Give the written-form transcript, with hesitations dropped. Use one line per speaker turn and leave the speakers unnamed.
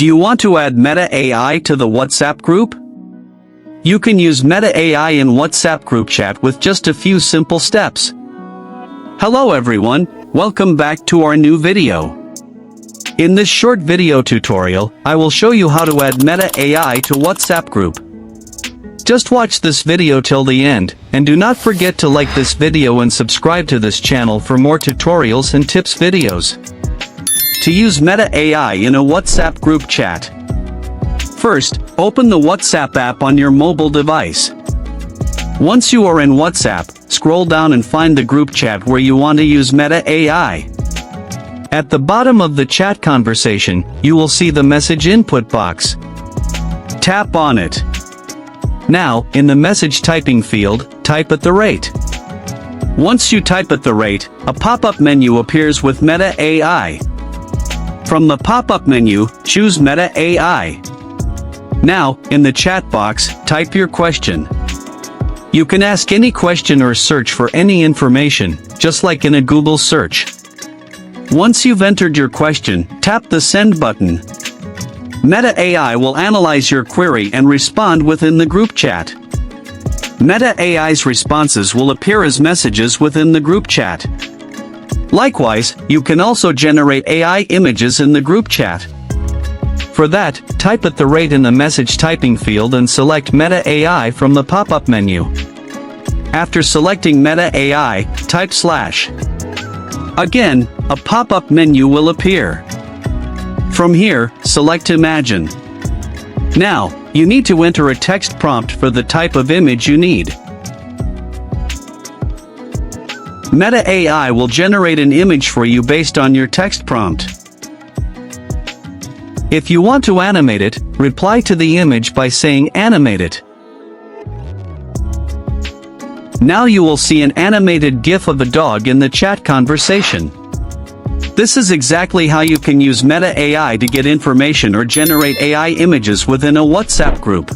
Do you want to add Meta AI to the WhatsApp group? You can use Meta AI in WhatsApp group chat with just a few simple steps. Hello everyone, welcome back to our new video. In this short video tutorial, I will show you how to add Meta AI to WhatsApp group. Just watch this video till the end, and do not forget to like this video and subscribe to this channel for more tutorials and tips videos. To use Meta AI in a WhatsApp group chat. First, open the WhatsApp app on your mobile device. Once you are in WhatsApp, scroll down and find the group chat where you want to use Meta AI. At the bottom of the chat conversation, you will see the message input box. Tap on it. Now, in the message typing field, type at the rate. Once you type at the rate, a pop-up menu appears with Meta AI. From the pop-up menu, choose Meta AI. Now, in the chat box, type your question. You can ask any question or search for any information, just like in a Google search. Once you've entered your question, tap the send button. Meta AI will analyze your query and respond within the group chat. Meta AI's responses will appear as messages within the group chat. Likewise, you can also generate AI images in the group chat. For that, type at the rate in the message typing field and select Meta AI from the pop-up menu. After selecting Meta AI, type /. Again, a pop-up menu will appear. From here, select Imagine. Now, you need to enter a text prompt for the type of image you need. Meta AI will generate an image for you based on your text prompt. If you want to animate it, reply to the image by saying animate it. Now you will see an animated GIF of a dog in the chat conversation. This is exactly how you can use Meta AI to get information or generate AI images within a WhatsApp group.